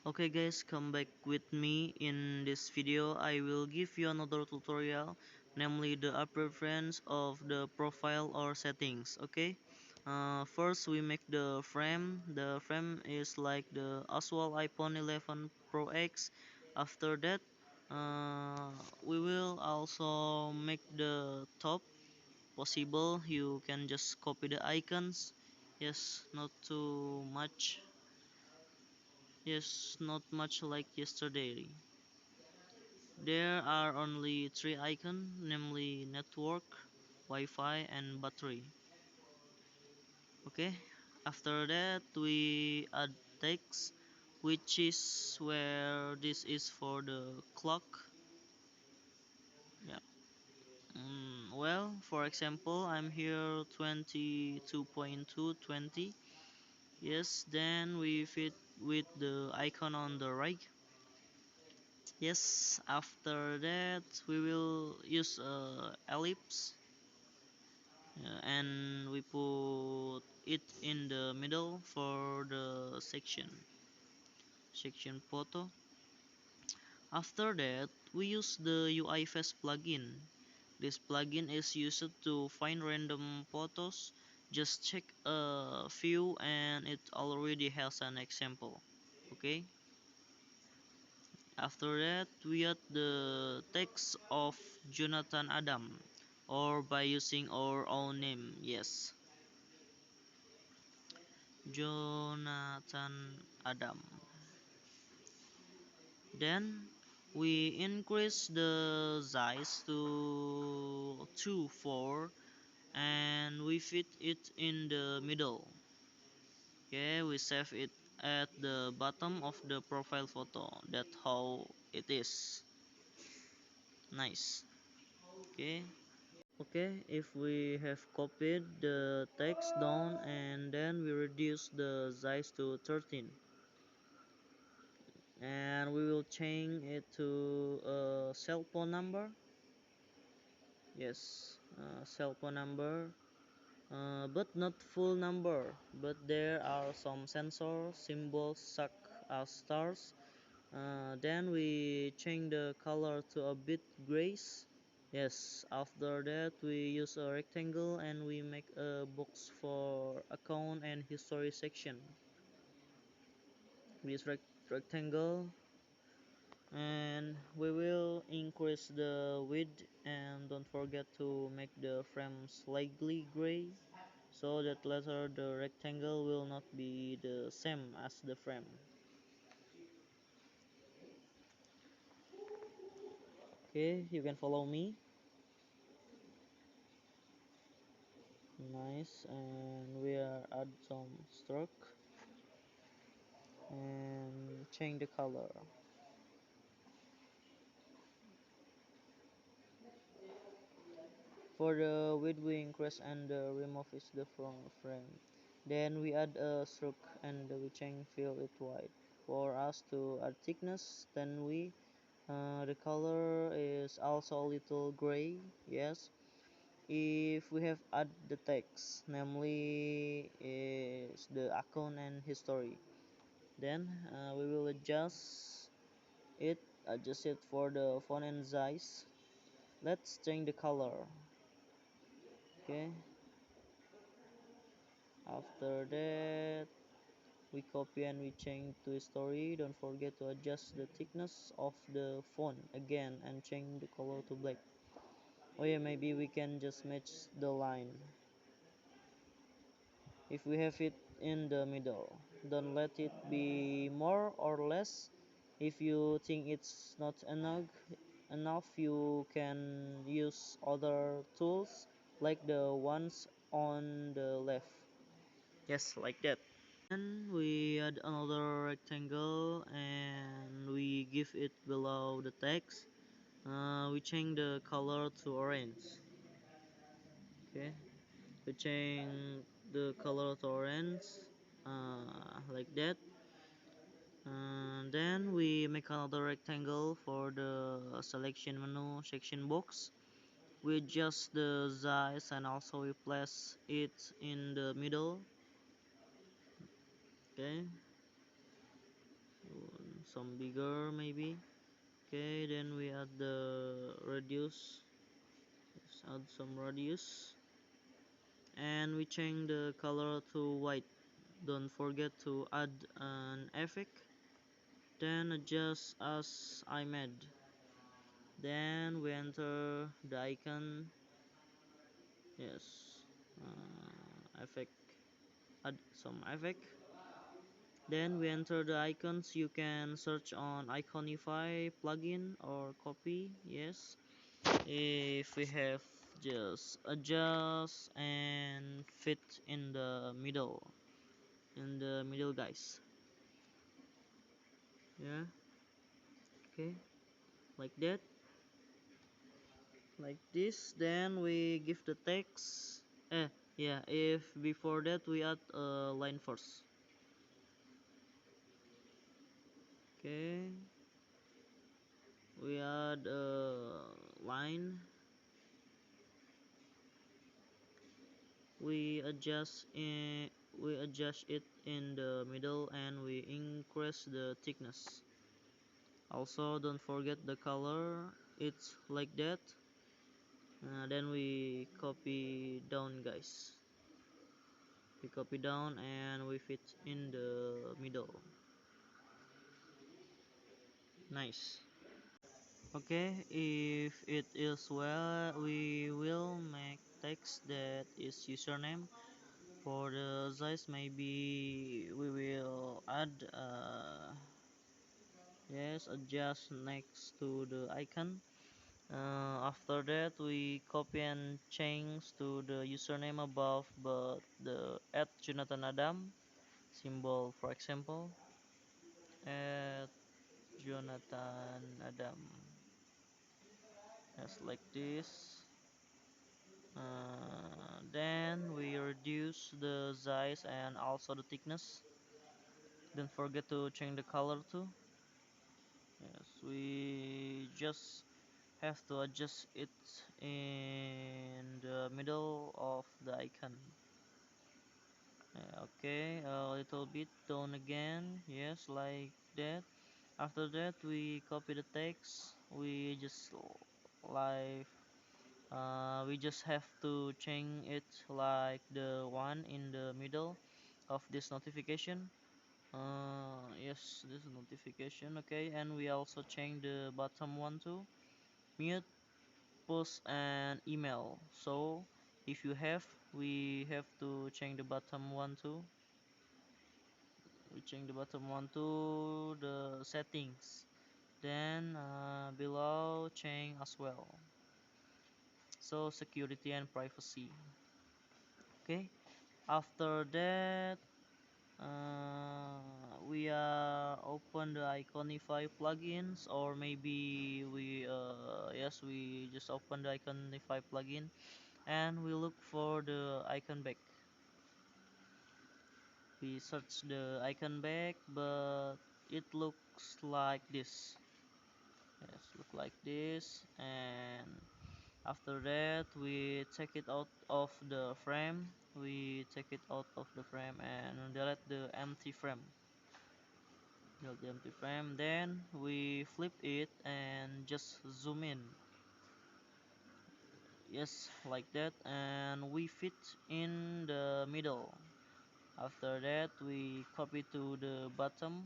Okay guys, come back with me. In this video I will give you another tutorial, namely the preference of the profile or settings. Okay, first we make the frame. The frame is like the Oswald iPhone 11 Pro X. After that, we will also make the top possible. You can just copy the icons. Yes, not too much. Yes, not much like yesterday. There are only three icons, namely network, Wi-Fi, and battery. Okay. After that, we add text, which is where this is for the clock. Yeah. Well, for example, I'm here 22.220. Yes. Then we fit with the icon on the right. Yes, after that we will use ellipse, and we put it in the middle for the section photo. After that we use the UI Face plugin. This plugin is used to find random photos. Just check a few and it already has an example. Okay. After that, we add the text of Jonathan Adam, or by using our own name. Yes, Jonathan Adam. Then we increase the size to 4 and we fit it in the middle. Okay, we save it at the bottom of the profile photo. That's how it is. Nice. Okay. Okay, if we have copied the text down and then we reduce the size to 13, and we will change it to a cell phone number. Yes, cell phone number, but not full number, but there are some sensor symbols such as stars. Then we change the color to a bit grays. Yes, after that we use a rectangle and we make a box for account and history section. This rectangle, and we will increase the width and don't forget to make the frame slightly gray so that later the rectangle will not be the same as the frame. Okay, you can follow me. Nice, and we are add some stroke and change the color. For the width we increase and the remove is the front frame. Then we add a stroke and we change fill it white. For us to add thickness, then we the color is also a little gray. Yes. If we have add the text, namely is the account and history, then we will adjust it for the font and size. Let's change the color. Okay. After that, we copy and we change to story. Don't forget to adjust the thickness of the font again and change the color to black. Oh yeah, maybe we can just match the line. If we have it in the middle, don't let it be more or less. If you think it's not enough, you can use other tools like the ones on the left. Yes, like that. Then we add another rectangle and we give it below the text. We change the color to orange. Okay, we change the color to orange, like that. Then we make another rectangle for the selection menu section box. We adjust the size and also we place it in the middle. Okay. some bigger maybe. Okay, then we add the radius. Let's add some radius, and we change the color to white. Don't forget to add an effect, then adjust as I made. Then we enter the icon. Yes, effect, add some effect. Then we enter the icons. You can search on Iconify plugin or copy. Yes, if we have, just adjust and fit in the middle, guys. Yeah, okay, like that, like this. Then we give the text. Yeah, if before that we add a line first. Okay, we add a line. We adjust it in the middle, and we increase the thickness. Also, don't forget the color. It's like that. Then we copy down, guys. We copy down and we fit in the middle. Nice. Okay, if it is well, we will make text that is username. For the size, maybe we will add yes, adjust next to the icon. After that, we copy and change to the username above, but the at Jonathan Adam symbol, for example, at Jonathan Adam, just like this. Then we reduce the size and also the thickness. Don't forget to change the color too. Yes, we just have to adjust it in the middle of the icon. Okay, a little bit down again. Yes, like that. After that, we copy the text. Like we just have to change it like the one in the middle of this notification. Yes, this notification. Okay, and we also change the bottom one too. Mute, post, and email. So if you have, we have to change the bottom one too. We change the bottom one to the settings. Then below change as well. So security and privacy. Okay. After that, we open the Iconify plugins, or maybe yes, we just open the Iconify plugin, and we look for the icon back. We search the icon back, but it looks like this. Yes, look like this. And after that, we take it out of the frame. We take it out of the frame and delete the empty frame. Delete the empty frame. Then we flip it and just zoom in. Yes, like that. And we fit in the middle. After that, we copy to the bottom.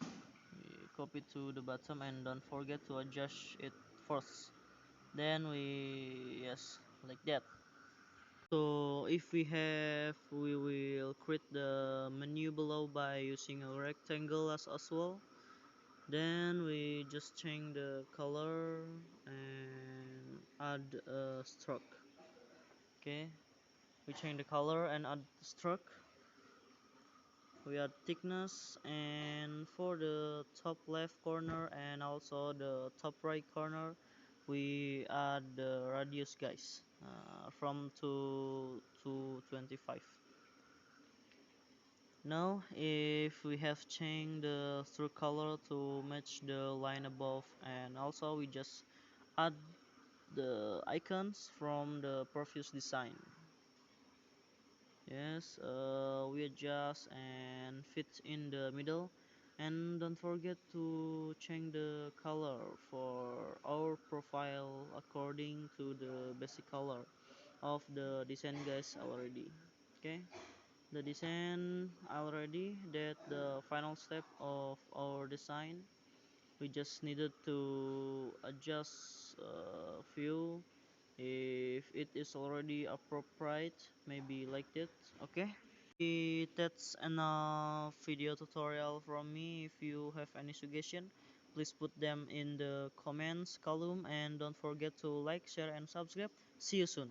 We copy to the bottom, and don't forget to adjust it first. Then yes, like that. So if we will create the menu below by using a rectangle as well. Then we just change the color and add a stroke. Okay, we change the color and add stroke. We add thickness, and for the top left corner and also the top right corner, we add the radius, guys, from 2 to 25. Now if we have changed the stroke color to match the line above, and also we just add the icons from the previous design. Yes, we adjust and fit in the middle. And don't forget to change the color for our profile according to the basic color of the design guys already. Okay, the design already, that the final step of our design. We just needed to adjust a few if it is already appropriate, maybe like that. Okay, that's enough video tutorial from me. If you have any suggestion, please put them in the comments column, and don't forget to like, share, and subscribe. See you soon.